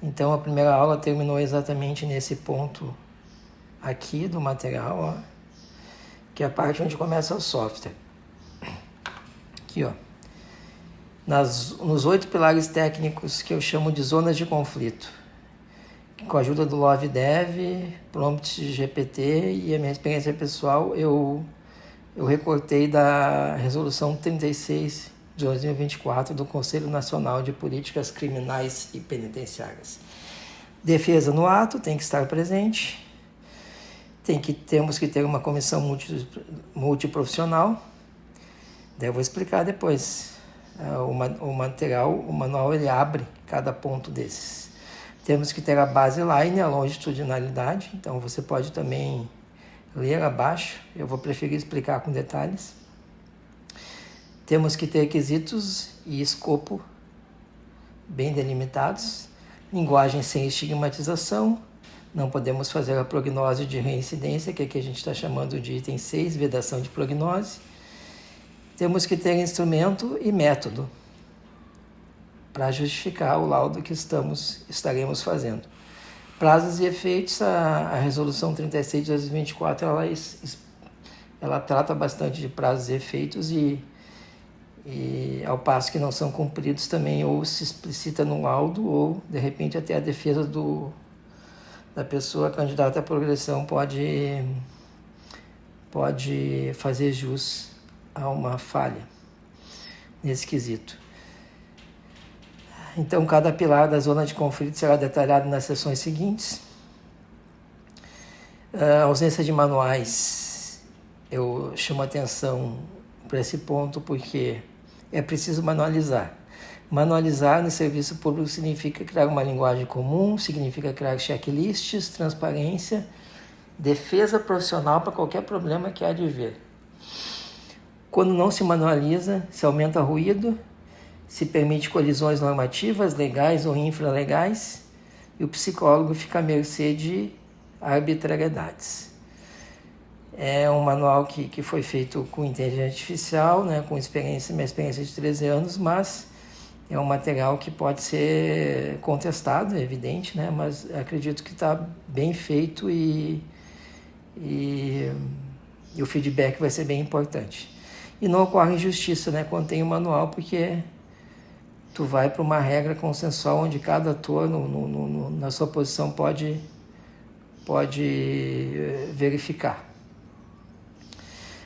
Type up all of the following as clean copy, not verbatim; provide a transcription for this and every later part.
Então a primeira aula terminou exatamente nesse ponto aqui do material, ó, que é a parte onde começa o software. Aqui, ó. Nos 8 pilares técnicos que eu chamo de zonas de conflito, com a ajuda do LoveDev, Prompt GPT e a minha experiência pessoal, eu recortei da Resolução 36 de 2024 do Conselho Nacional de Políticas Criminais e Penitenciárias. Defesa no ato tem que estar presente, temos que ter uma comissão multiprofissional. Daí eu vou explicar depois. O manual ele abre cada ponto desses. Temos que ter a baseline, a longitudinalidade, então você pode também ler abaixo, eu vou preferir explicar com detalhes. Temos que ter requisitos e escopo bem delimitados, linguagem sem estigmatização, não podemos fazer a prognose de reincidência, que aqui a gente está chamando de item 6, vedação de prognose. Temos que ter instrumento e método para justificar o laudo que estaremos fazendo. Prazos e efeitos, a Resolução 36 de 2024, ela trata bastante de prazos e efeitos e ao passo que não são cumpridos também ou se explicita no laudo ou, de repente, até a defesa da pessoa candidata à progressão pode fazer jus a uma falha nesse quesito. Então, cada pilar da zona de conflito será detalhado nas sessões seguintes. A ausência de manuais, eu chamo atenção para esse ponto porque é preciso manualizar. Manualizar no serviço público significa criar uma linguagem comum, significa criar checklists, transparência, defesa profissional para qualquer problema que há de vir. Quando não se manualiza, se aumenta ruído, se permite colisões normativas, legais ou infralegais, e o psicólogo fica à mercê de arbitrariedades. É um manual que foi feito com inteligência artificial, né, com minha experiência de 13 anos, mas é um material que pode ser contestado, é evidente, né, mas acredito que está bem feito e o feedback vai ser bem importante. E não ocorre injustiça, né, quando tem o manual, porque tu vai para uma regra consensual onde cada ator na sua posição pode verificar.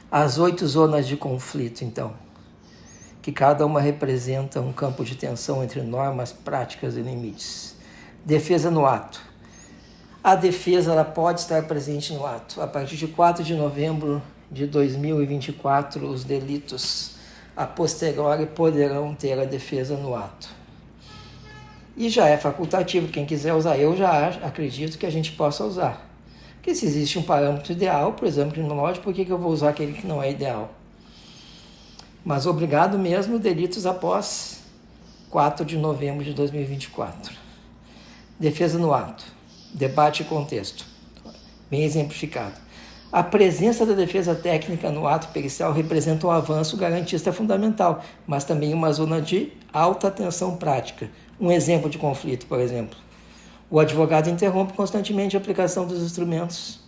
As 8 zonas de conflito, então, que cada uma representa um campo de tensão entre normas, práticas e limites. Defesa no ato. A defesa ela pode estar presente no ato. A partir de 4 de novembro de 2024, os delitos a posteriori poderão ter a defesa no ato. E já é facultativo, quem quiser usar, eu já acredito que a gente possa usar. Porque se existe um parâmetro ideal, por exemplo, criminológico, por que eu vou usar aquele que não é ideal? Mas obrigado mesmo, delitos após 4 de novembro de 2024. Defesa no ato. Debate e contexto. Bem exemplificado. A presença da defesa técnica no ato pericial representa um avanço garantista fundamental, mas também uma zona de alta tensão prática. Um exemplo de conflito, por exemplo. O advogado interrompe constantemente a aplicação dos instrumentos.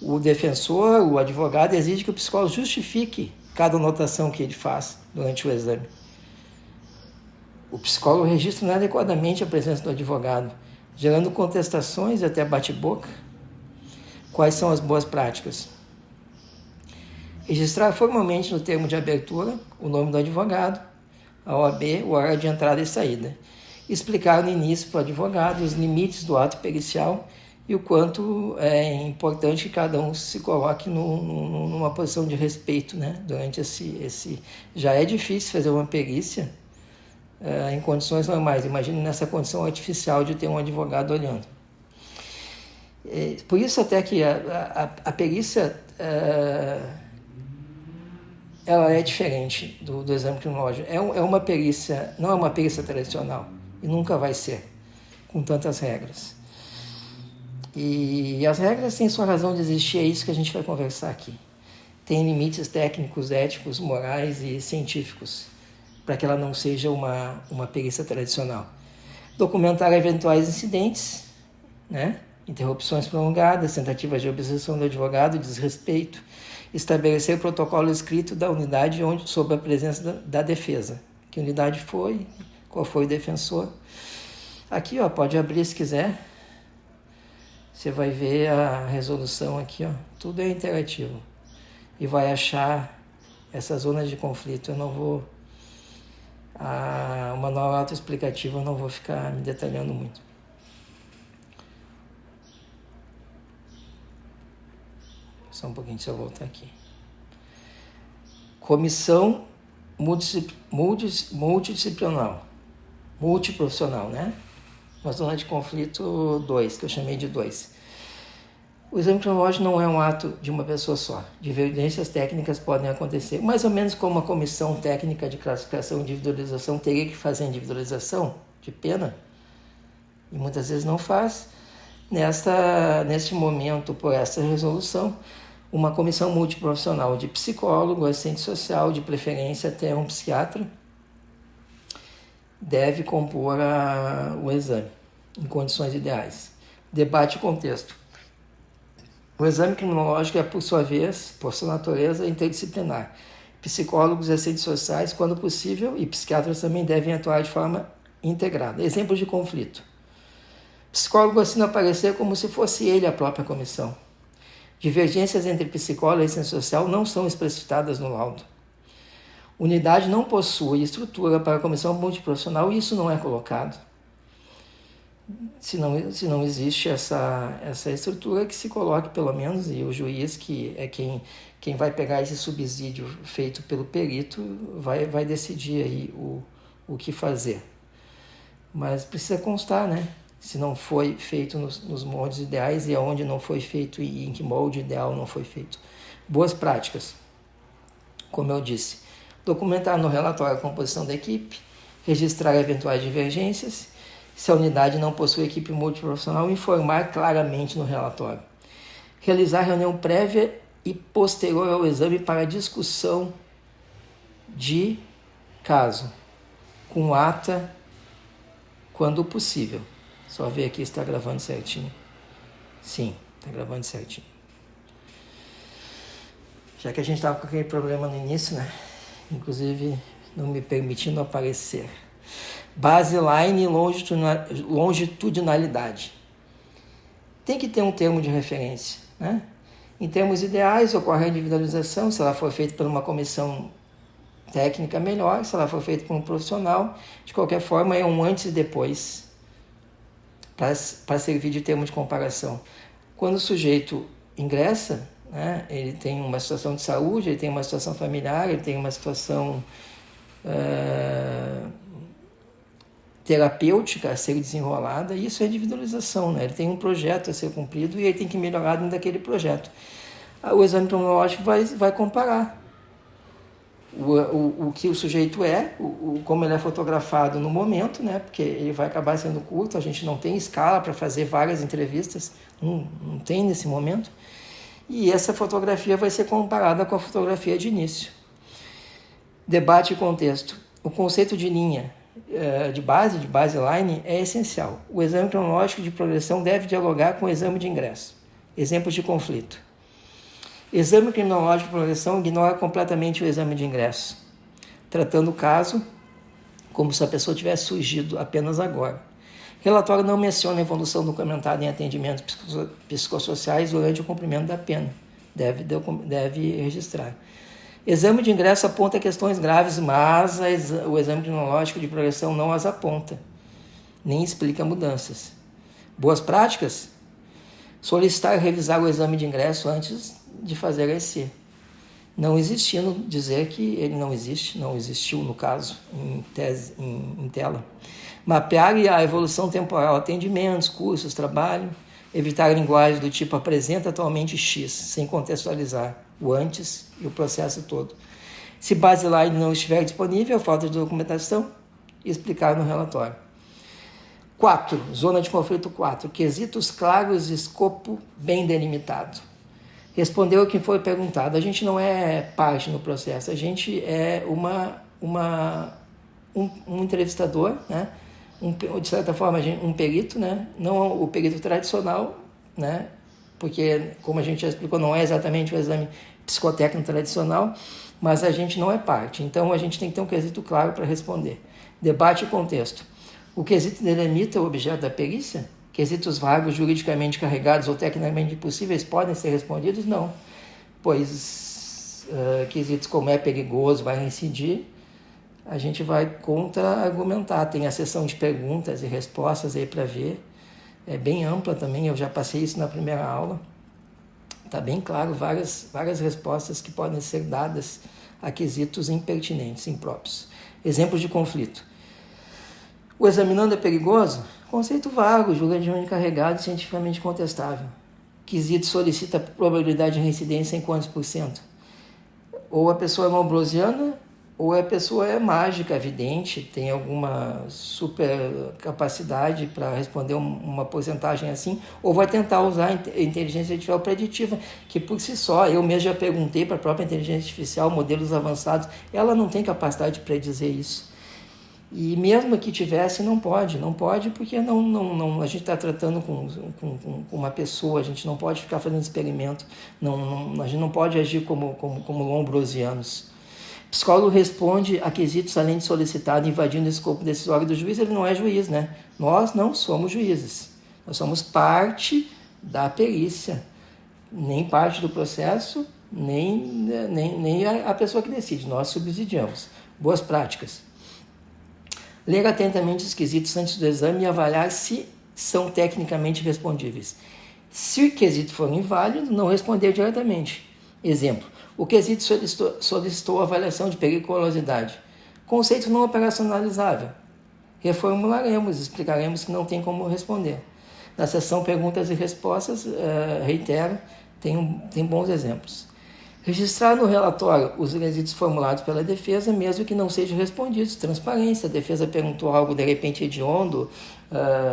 O defensor, o advogado, exige que o psicólogo justifique cada anotação que ele faz durante o exame. O psicólogo registra inadequadamente a presença do advogado, gerando contestações e até bate-boca. Quais são as boas práticas? Registrar formalmente no termo de abertura o nome do advogado, a OAB, o horário de entrada e saída. Explicar no início para o advogado os limites do ato pericial e o quanto é importante que cada um se coloque numa posição de respeito, né? Durante esse... Já é difícil fazer uma perícia em condições normais. Imagine nessa condição artificial de ter um advogado olhando. Por isso até que a perícia ela é diferente do exame criminológico. É uma perícia, não é uma perícia tradicional e nunca vai ser, com tantas regras. E as regras têm sua razão de existir, é isso que a gente vai conversar aqui. Tem limites técnicos, éticos, morais e científicos para que ela não seja uma perícia tradicional. Documentar eventuais incidentes, né? Interrupções prolongadas, tentativas de obstrução do advogado, desrespeito. Estabelecer protocolo escrito da unidade sob a presença da defesa. Que unidade foi, qual foi o defensor. Aqui, ó, pode abrir se quiser. Você vai ver a resolução aqui, ó. Tudo é interativo. E vai achar essas zonas de conflito. Eu não vou... O manual autoexplicativo eu não vou ficar me detalhando muito. Só um pouquinho, deixa eu voltar aqui. Comissão multidisciplinar, multiprofissional, né? Uma zona de conflito 2, que eu chamei de 2. O exame cronológico não é um ato de uma pessoa só. Divergências técnicas podem acontecer, mais ou menos como a comissão técnica de classificação e individualização teria que fazer a individualização de pena, e muitas vezes não faz. Neste momento, por essa resolução, uma comissão multiprofissional de psicólogo, assistente social, de preferência até um psiquiatra, deve compor o exame, em condições ideais. Debate e contexto. O exame criminológico é, por sua vez, por sua natureza, interdisciplinar. Psicólogos e assistentes sociais, quando possível, e psiquiatras também devem atuar de forma integrada. Exemplos de conflito. Psicólogo assina parecer como se fosse ele a própria comissão. Divergências entre psicólogo e assistente social não são especificadas no laudo. Unidade não possui estrutura para a comissão multiprofissional e isso não é colocado. Se não existe essa estrutura, que se coloque pelo menos, e o juiz, que é quem vai pegar esse subsídio feito pelo perito, vai decidir aí o que fazer. Mas precisa constar, né? Se não foi feito nos moldes ideais e aonde não foi feito e em que molde ideal não foi feito. Boas práticas, como eu disse. Documentar no relatório a composição da equipe, registrar eventuais divergências. Se a unidade não possui equipe multiprofissional, informar claramente no relatório. Realizar reunião prévia e posterior ao exame para discussão de caso, com ata quando possível. Só ver aqui se está gravando certinho. Sim, está gravando certinho. Já que a gente estava com aquele problema no início, né? Inclusive não me permitindo aparecer. Baseline e longitudinalidade. Tem que ter um termo de referência, né? Em termos ideais, ocorre a individualização, se ela for feita por uma comissão técnica, melhor. Se ela for feita por um profissional, de qualquer forma, é um antes e depois, para servir de termo de comparação. Quando o sujeito ingressa, né, ele tem uma situação de saúde, ele tem uma situação familiar, ele tem uma situação terapêutica a ser desenrolada, e isso é individualização, né? Ele tem um projeto a ser cumprido e ele tem que melhorar dentro daquele projeto. O exame cronológico vai comparar o que o sujeito é, como ele é fotografado no momento, né? Porque ele vai acabar sendo curto, a gente não tem escala para fazer várias entrevistas, não tem nesse momento, e essa fotografia vai ser comparada com a fotografia de início. Debate e contexto. O conceito de linha de baseline, é essencial. O exame cronológico de progressão deve dialogar com o exame de ingresso. Exemplos de conflito. Exame criminológico de progressão ignora completamente o exame de ingresso, tratando o caso como se a pessoa tivesse surgido apenas agora. Relatório não menciona a evolução documentada em atendimentos psicossociais durante o cumprimento da pena. Deve registrar. Exame de ingresso aponta questões graves, mas o exame criminológico de progressão não as aponta, nem explica mudanças. Boas práticas? Solicitar e revisar o exame de ingresso antes de fazer a EC. Não existindo, dizer que ele não existiu no caso, em tela. Mapear a evolução temporal, atendimentos, cursos, trabalho. Evitar a linguagem do tipo apresenta atualmente X, sem contextualizar o antes e o processo todo. Se baseline não estiver disponível, falta de documentação, explicar no relatório. 4. Zona de conflito 4. Quesitos claros e escopo bem delimitado. Respondeu o que foi perguntado. A gente não é parte no processo, a gente é um entrevistador, né? de certa forma, um perito, né? Não o perito tradicional, né? Porque, como a gente já explicou, não é exatamente o exame psicotécnico tradicional, mas a gente não é parte. Então, a gente tem que ter um quesito claro para responder. Debate e contexto. O quesito delimita o objeto da perícia? Quesitos vagos, juridicamente carregados ou tecnicamente impossíveis podem ser respondidos? Não, pois quesitos como é perigoso, vai reincidir, a gente vai contra-argumentar. Tem a sessão de perguntas e respostas aí para ver. É bem ampla também, eu já passei isso na primeira aula. Está bem claro várias respostas que podem ser dadas a quesitos impertinentes, impróprios. Exemplos de conflito. O examinando é perigoso? Conceito vago, juridicamente carregado e cientificamente contestável. Quesito solicita probabilidade de reincidência em quantos por cento? Ou a pessoa é malbrosiana, ou a pessoa é mágica, vidente, tem alguma super capacidade para responder uma porcentagem assim, ou vai tentar usar a inteligência artificial preditiva, que por si só, eu mesmo já perguntei para a própria inteligência artificial, modelos avançados, ela não tem capacidade de predizer isso. E mesmo que tivesse, não pode porque não, a gente está tratando com uma pessoa, a gente não pode ficar fazendo experimento, a gente não pode agir como lombrosianos. O psicólogo responde a quesitos além de solicitado, invadindo o escopo decisório do juiz. Ele não é juiz, né? Nós não somos juízes. Nós somos parte da perícia, nem parte do processo, nem a pessoa que decide. Nós subsidiamos. Boas práticas. Ler atentamente os quesitos antes do exame e avaliar se são tecnicamente respondíveis. Se o quesito for inválido, não responder diretamente. Exemplo. O quesito solicitou avaliação de periculosidade. Conceito não operacionalizável. Reformularemos, explicaremos que não tem como responder. Na seção perguntas e respostas, reitero, tem bons exemplos. Registrar no relatório os quesitos formulados pela defesa, mesmo que não sejam respondidos. Transparência. A defesa perguntou algo de repente hediondo,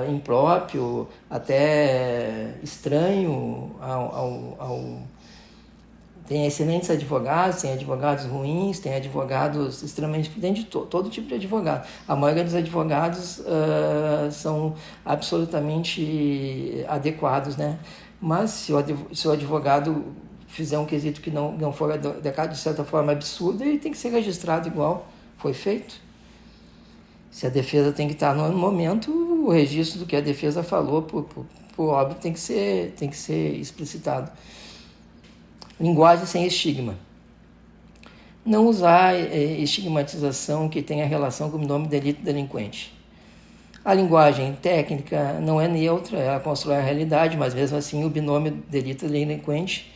impróprio, até estranho Tem excelentes advogados, tem advogados ruins, tem advogados extremamente... Tem de todo tipo de advogado. A maioria dos advogados são absolutamente adequados, né? Mas se o advogado fizer um quesito que não for adequado, de certa forma absurda, ele tem que ser registrado igual foi feito. Se a defesa tem que estar no momento, o registro do que a defesa falou, por óbvio, tem que ser explicitado. Linguagem sem estigma. Não usar estigmatização que tenha relação com o nome delito delinquente. A linguagem técnica não é neutra, ela constrói a realidade, mas mesmo assim o binômio delito delinquente,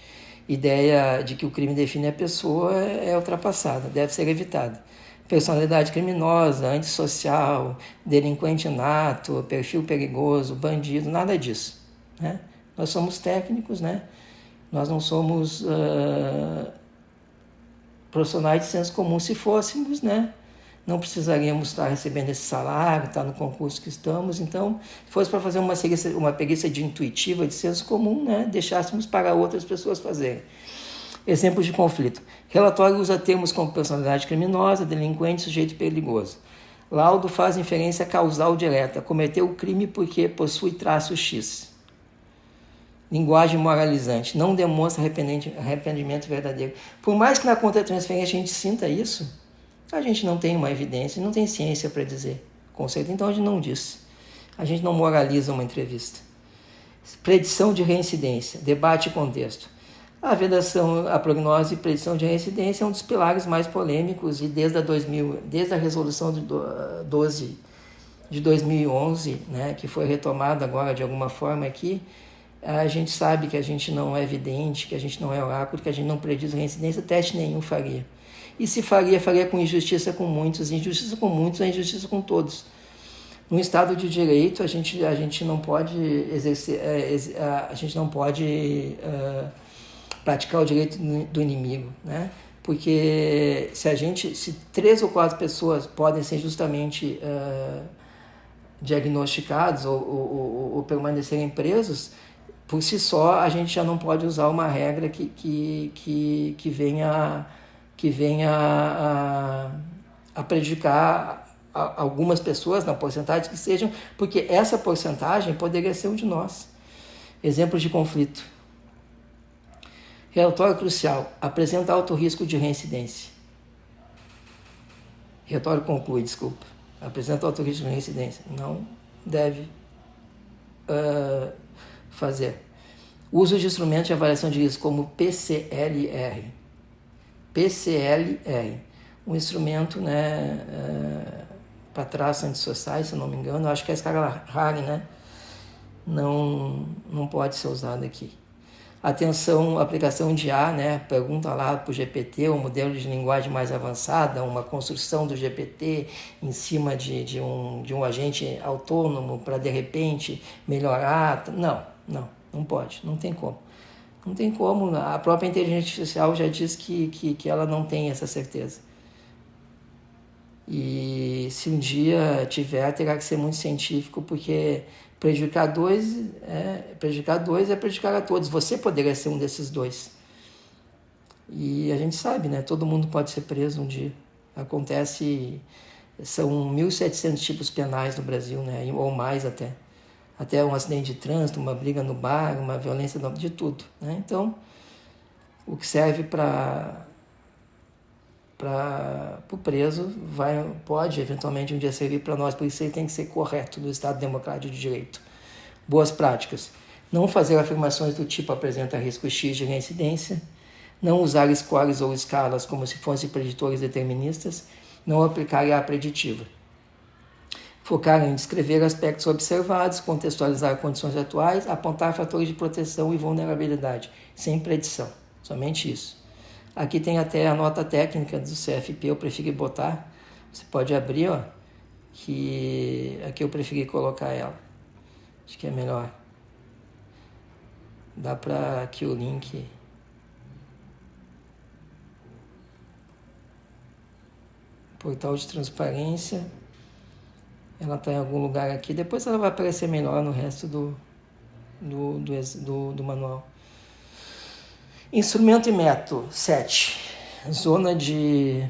ideia de que o crime define a pessoa, é ultrapassada, deve ser evitada. Personalidade criminosa, antissocial, delinquente inato, perfil perigoso, bandido, nada disso, né? Nós somos técnicos, né? Nós não somos profissionais de senso comum. Se fôssemos, né, não precisaríamos estar recebendo esse salário, estar no concurso que estamos. Então, se fosse para fazer uma perícia de intuitiva, de senso comum, né, deixássemos para outras pessoas fazerem. Exemplos de conflito. Relatório usa termos como personalidade criminosa, delinquente, sujeito perigoso. Laudo faz inferência causal direta. Cometeu o crime porque possui traço X. Linguagem moralizante, não demonstra arrependimento verdadeiro. Por mais que na contra-transferência a gente sinta isso, a gente não tem uma evidência, não tem ciência para dizer conceito, então a gente não diz. A gente não moraliza uma entrevista. Predição de reincidência, debate e contexto. A vedação, a prognose e predição de reincidência é um dos pilares mais polêmicos e desde a resolução de 12 de 2011, né, que foi retomada agora de alguma forma aqui, a gente sabe que a gente não é vidente, que a gente não é oráculo, que a gente não prediz reincidência, teste nenhum faria. E se faria com injustiça com muitos. Injustiça com muitos é injustiça com todos. No Estado de Direito, a gente não pode exercer, a gente não pode praticar o direito do inimigo, né? Porque se 3 ou 4 pessoas podem ser justamente diagnosticados ou permanecerem presos, por si só, a gente já não pode usar uma regra que venha a prejudicar algumas pessoas, na porcentagem que sejam, porque essa porcentagem poderia ser um de nós. Exemplos de conflito. Relatório crucial. Apresenta alto risco de reincidência. Relatório conclui, desculpa. Apresenta alto risco de reincidência. Não deve fazer. Uso de instrumentos de avaliação de risco como PCLR. PCLR. Um instrumento, né, para traços antissociais, se eu não me engano. Eu acho que é a escala Hagen, né? Não pode ser usado aqui. Atenção, aplicação de A, né? Pergunta lá para o GPT, um modelo de linguagem mais avançada, uma construção do GPT em cima de um agente autônomo para, de repente, melhorar. Não pode, não tem como. Não tem como, a própria inteligência artificial já diz que ela não tem essa certeza. E se um dia tiver, terá que ser muito científico, porque prejudicar dois é prejudicar a todos. Você poderia ser um desses dois. E a gente sabe, né? Todo mundo pode ser preso um dia. Acontece, são 1.700 tipos penais no Brasil, né? Ou mais até. Até um acidente de trânsito, uma briga no bar, uma violência, de tudo, né? Então, o que serve para o preso pode eventualmente um dia servir para nós, por isso ele tem que ser correto do Estado Democrático de Direito. Boas práticas. Não fazer afirmações do tipo apresenta risco X de reincidência, não usar scores ou escalas como se fossem preditores deterministas, não aplicar IA preditiva. Focar em descrever aspectos observados, contextualizar condições atuais, apontar fatores de proteção e vulnerabilidade, sem predição, somente isso. Aqui tem até a nota técnica do CFP, eu preferi botar, você pode abrir, ó, que aqui eu preferi colocar ela, acho que é melhor. Dá para aqui o link. Portal de transparência, ela está em algum lugar aqui, depois ela vai aparecer melhor no resto do manual. Instrumento e método 7. Zona de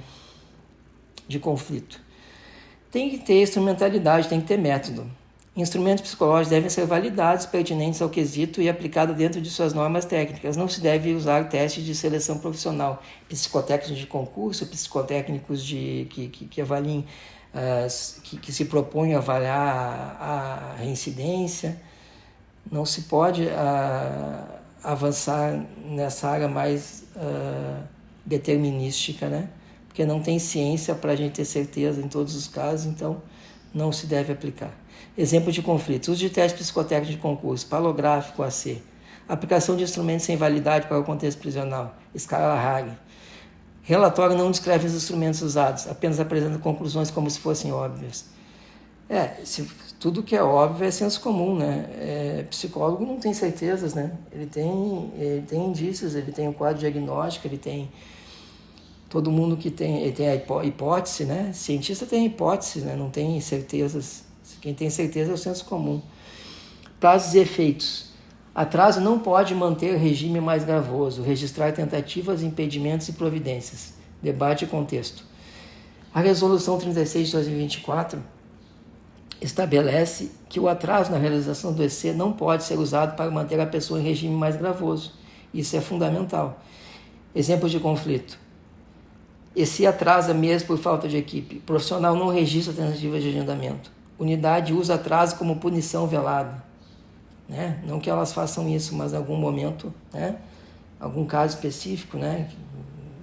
conflito. Tem que ter instrumentalidade, tem que ter método. Instrumentos psicológicos devem ser validados, pertinentes ao quesito e aplicados dentro de suas normas técnicas. Não se deve usar testes de seleção profissional, psicotécnicos de concurso, psicotécnicos que avaliem, que se propõem a avaliar a reincidência. Não se pode avançar nessa área mais determinística, né? Porque não tem ciência para a gente ter certeza em todos os casos, então não se deve aplicar. Exemplo de conflitos: uso de teste psicotécnico de concurso, palográfico AC, aplicação de instrumentos sem validade para o contexto prisional, escala Hagen. Relatório não descreve os instrumentos usados, apenas apresenta conclusões como se fossem óbvias. Tudo que é óbvio é senso comum, né? Psicólogo não tem certezas, né? Ele tem indícios, ele tem um quadro diagnóstico, ele tem... Todo mundo que tem... Ele tem a hipótese, né? Cientista tem hipótese, né? Não tem certezas. Quem tem certeza é o senso comum. Prazos e efeitos. Atraso não pode manter regime mais gravoso, registrar tentativas, impedimentos e providências. Debate e contexto. A Resolução 36 de 2024 estabelece que o atraso na realização do EC não pode ser usado para manter a pessoa em regime mais gravoso. Isso é fundamental. Exemplos de conflito. EC atrasa mesmo por falta de equipe. Profissional não registra tentativas de agendamento. Unidade usa atraso como punição velada. Né? Não que elas façam isso, mas em algum momento, né? Algum caso específico, né?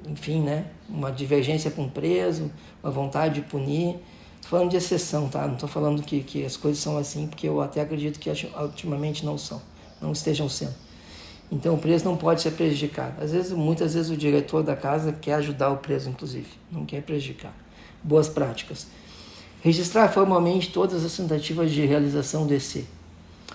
Enfim, né? Uma divergência com o preso, uma vontade de punir. Estou falando de exceção, tá? Não estou falando que as coisas são assim, porque eu até acredito que ultimamente não estejam sendo. Então o preso não pode ser prejudicado. Muitas vezes o diretor da casa quer ajudar o preso, inclusive, não quer prejudicar. Boas práticas. Registrar formalmente todas as tentativas de realização do EC.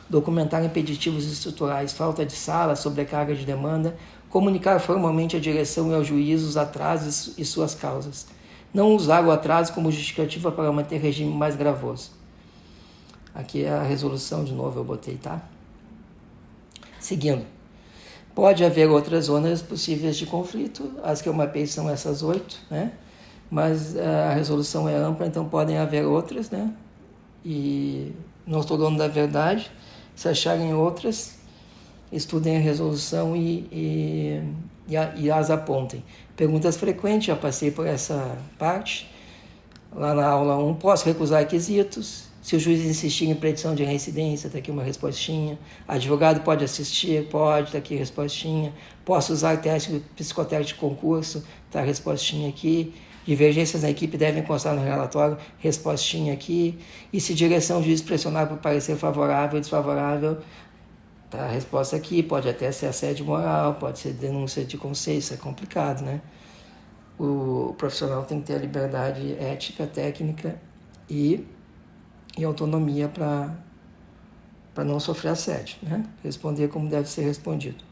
Documentar impeditivos estruturais, falta de sala, sobrecarga de demanda. Comunicar formalmente à direção e ao juiz os atrasos e suas causas. Não usar o atraso como justificativa para manter regime mais gravoso. Aqui é a resolução, de novo eu botei, tá? Seguindo. Pode haver outras zonas possíveis de conflito. As que eu mapei são essas 8, né? mas a resolução é ampla, então podem haver outras, né? E não estou dono da verdade. Se acharem outras, estudem a resolução e as apontem. Perguntas frequentes, já passei por essa parte. Lá na aula 1, posso recusar requisitos? Se o juiz insistir em petição de reincidência, está aqui uma respostinha. Advogado pode assistir? Pode, está aqui a respostinha. Posso usar teste psicotécnico de concurso? Está a respostinha aqui. Divergências na equipe devem constar no relatório? Respostinha aqui. E se direção do juiz pressionar por parecer favorável ou desfavorável? Tá, a resposta aqui. Pode até ser assédio moral, pode ser denúncia de conceito, isso é complicado, né? O profissional tem que ter a liberdade ética, técnica e autonomia para não sofrer assédio, né? Responder como deve ser respondido.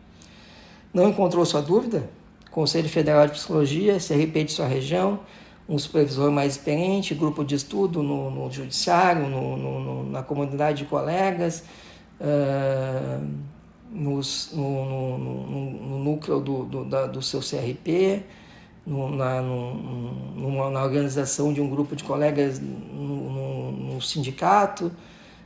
Não encontrou sua dúvida? Conselho Federal de Psicologia, CRP de sua região, um supervisor mais experiente, grupo de estudo no judiciário, na comunidade de colegas, no núcleo do seu CRP, na organização de um grupo de colegas no sindicato,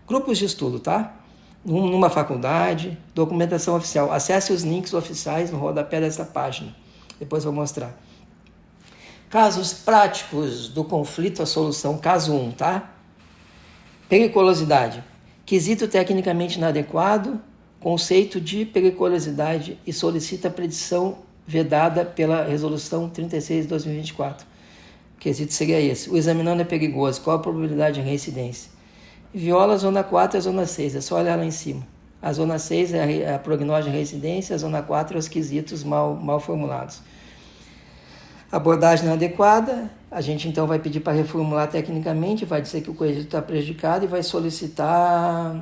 grupos de estudo, tá? Numa faculdade, documentação oficial. Acesse os links oficiais no rodapé dessa página. Depois vou mostrar. Casos práticos do conflito, a solução, caso 1, tá? Periculosidade. Quesito tecnicamente inadequado, conceito de periculosidade e solicita a predição vedada pela Resolução 36 de 2024. O quesito seria esse. O examinando é perigoso. Qual a probabilidade de reincidência? Viola a zona 4 e a zona 6. É só olhar lá em cima. A zona 6 é a prognóstica de reincidência, a zona 4 é os quesitos mal formulados. Abordagem inadequada, a gente então vai pedir para reformular tecnicamente, vai dizer que o quesito está prejudicado e vai solicitar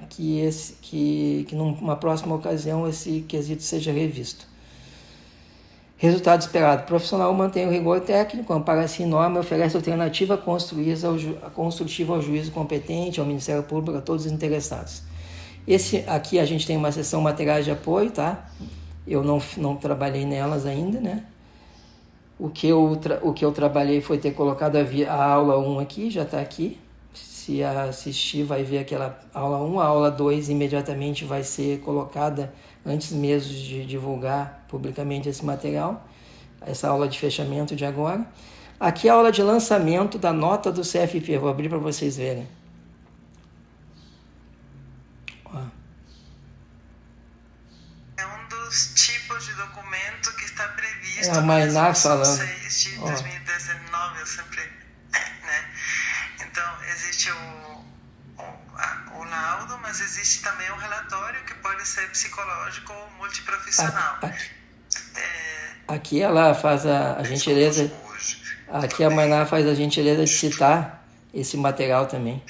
que numa próxima ocasião esse quesito seja revisto. Resultado esperado. O profissional mantém o rigor técnico, ampara-se em norma e oferece alternativa construtiva ao juízo competente, ao Ministério Público, a todos os interessados. Aqui a gente tem uma seção materiais de apoio, tá? Eu não trabalhei nelas ainda, né? O que eu trabalhei foi ter colocado a aula 1 aqui, já está aqui. Se assistir, vai ver aquela aula 1. A aula 2 imediatamente vai ser colocada antes mesmo de divulgar publicamente esse material. Essa aula de fechamento de agora. Aqui é a aula de lançamento da nota do CFP. Vou abrir para vocês verem. Ó. É um dos tipos de documento que está previsto a Mainar falando. 6 de 2019, eu sempre... né? Então, existe o laudo, mas existe também um relatório que pode ser psicológico ou multiprofissional. Aqui ela faz a gentileza... Aqui a Mainar faz a gentileza de citar esse material também.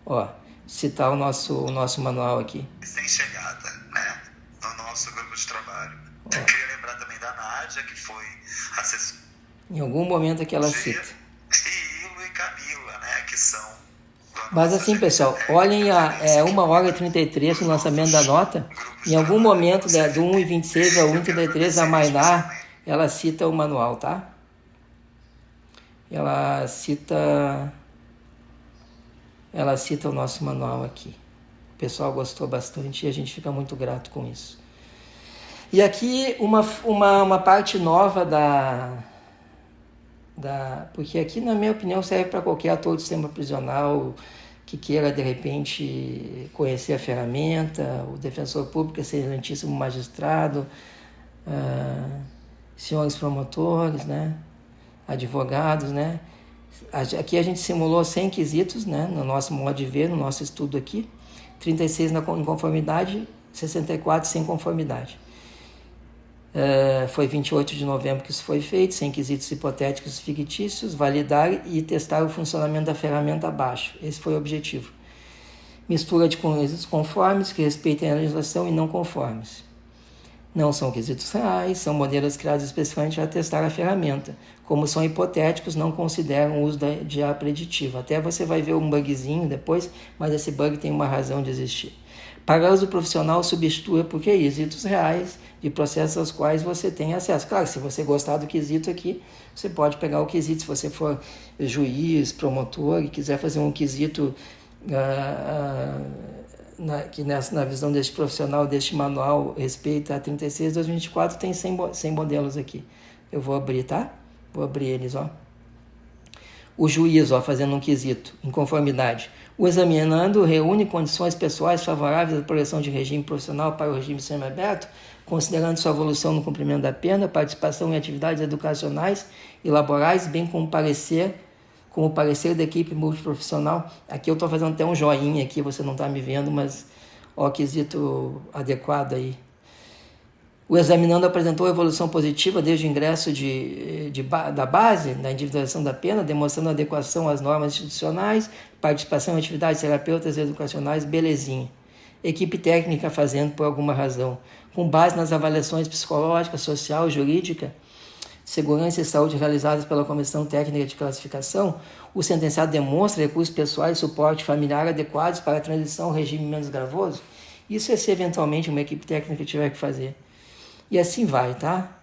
Ó, citar o nosso manual aqui. Sem chegada, né? No nosso grupo de trabalho. Eu queria lembrar também da Nádia, que foi assessora. Em algum momento que ela cita. E Ilo e Camila, né? Que são... Mas assim, pessoal, olhem 1h33 no lançamento da nota. Em algum momento, do 1h26 ao 1h33, a Mainar, ela cita o manual, tá? Ela cita o nosso manual aqui. O pessoal gostou bastante e a gente fica muito grato com isso. E aqui uma parte nova porque aqui, na minha opinião, serve para qualquer ator do sistema prisional que queira, de repente, conhecer a ferramenta, o defensor público, excelentíssimo magistrado, senhores promotores, né? Advogados, né? Aqui a gente simulou 100 quesitos, né? No nosso modo de ver, no nosso estudo aqui. 36 em conformidade, 64 sem conformidade. Foi 28 de novembro que isso foi feito, 100 quesitos hipotéticos e fictícios, validar e testar o funcionamento da ferramenta abaixo. Esse foi o objetivo. Mistura de quesitos conformes, que respeitem a legislação, e não conformes. Não são quesitos reais, são modelos criados especificamente para testar a ferramenta. Como são hipotéticos, não consideram o uso de A preditiva. Até você vai ver um bugzinho depois, mas esse bug tem uma razão de existir. Para uso profissional, substitua por quesitos reais de processos aos quais você tem acesso. Claro, se você gostar do quesito aqui, você pode pegar o quesito. Se você for juiz, promotor e quiser fazer um quesito que na visão deste profissional, deste manual, respeita a 36/2024, tem 100 modelos aqui. Eu vou abrir, tá? Vou abrir eles, ó. O juiz, ó, fazendo um quesito, inconformidade. O examinando reúne condições pessoais favoráveis à progressão de regime profissional para o regime semiaberto, considerando sua evolução no cumprimento da pena, participação em atividades educacionais e laborais, bem como o parecer da equipe multiprofissional. Aqui eu estou fazendo até um joinha aqui, você não está me vendo, mas ó, quesito adequado aí. O examinando apresentou evolução positiva desde o ingresso da base, da individualização da pena, demonstrando adequação às normas institucionais, participação em atividades terapêuticas e educacionais, belezinha. Equipe técnica fazendo por alguma razão. Com base nas avaliações psicológica, social, jurídica, segurança e saúde realizadas pela Comissão Técnica de Classificação, o sentenciado demonstra recursos pessoais e suporte familiar adequados para a transição ao regime menos gravoso. Isso é se eventualmente uma equipe técnica tiver que fazer. E assim vai, tá?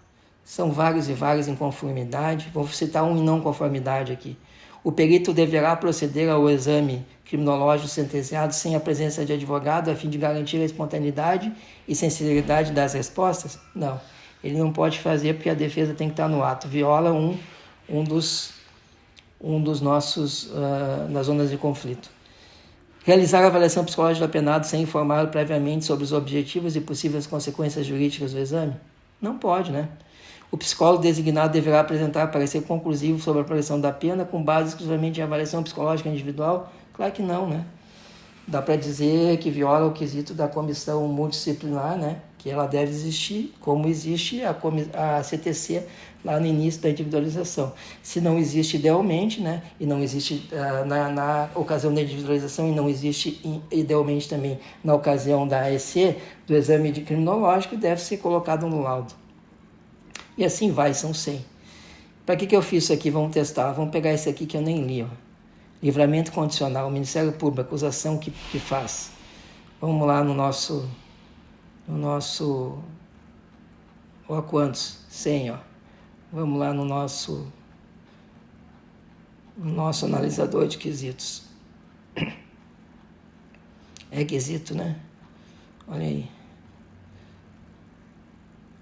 São vários e vários inconformidade. Vou citar um em não conformidade aqui. O perito deverá proceder ao exame criminológico sentenciado sem a presença de advogado a fim de garantir a espontaneidade e sinceridade das respostas? Não. Ele não pode fazer porque a defesa tem que estar no ato. Viola um dos nossos nas zonas de conflito. Realizar a avaliação psicológica do apenado sem informá-lo previamente sobre os objetivos e possíveis consequências jurídicas do exame? Não pode, né? O psicólogo designado deverá apresentar parecer conclusivo sobre a progressão da pena com base exclusivamente em avaliação psicológica individual? Claro que não, né? Dá para dizer que viola o quesito da comissão multidisciplinar, né? Que ela deve existir, como existe a CTC lá no início da individualização. Se não existe idealmente, né? E não existe na ocasião da individualização e não existe idealmente também na ocasião da AEC, do exame de criminológico, deve ser colocado no laudo. E assim vai, são 100. Para que eu fiz isso aqui? Vamos testar. Vamos pegar esse aqui que eu nem li, ó. Livramento condicional, Ministério Público, acusação que faz. Vamos lá no nosso ó, quantos? 100, ó. Vamos lá no nosso analisador de quesitos. É quesito, né? Olha aí.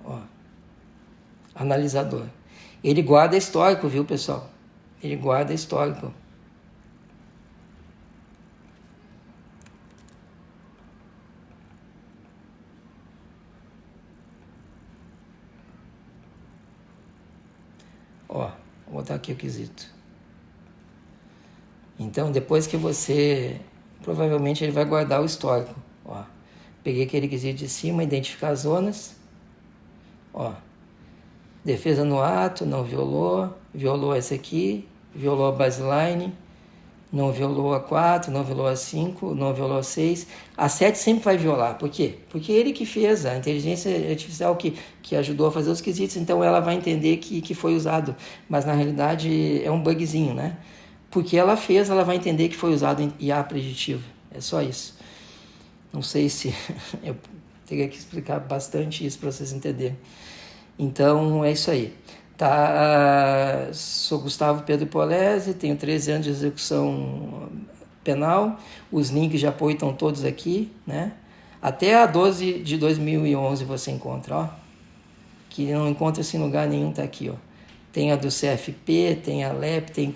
Ó. Analisador. Ele guarda histórico, viu, pessoal? Ele guarda histórico. Ó, vou botar aqui o quesito. Então, depois que você... Provavelmente ele vai guardar o histórico. Ó, peguei aquele quesito de cima, identificar as zonas. Ó, defesa no ato, não violou essa aqui, violou a baseline, não violou a 4, não violou a 5, não violou a 6. A 7 sempre vai violar. Por quê? Porque ele que fez, a inteligência artificial que ajudou a fazer os quesitos, então ela vai entender que foi usado. Mas na realidade é um bugzinho, né? Porque ela fez, ela vai entender que foi usado em IA preditiva. É só isso. Não sei se... eu teria que explicar bastante isso para vocês entenderem. Então é isso aí. Tá, sou Gustavo Pedro Polese, tenho 13 anos de execução penal, os links de apoio estão todos aqui, né? Até a 12 de 2011 você encontra, ó, que não encontra-se em lugar nenhum, tá aqui, ó. Tem a do CFP, tem a LEP, tem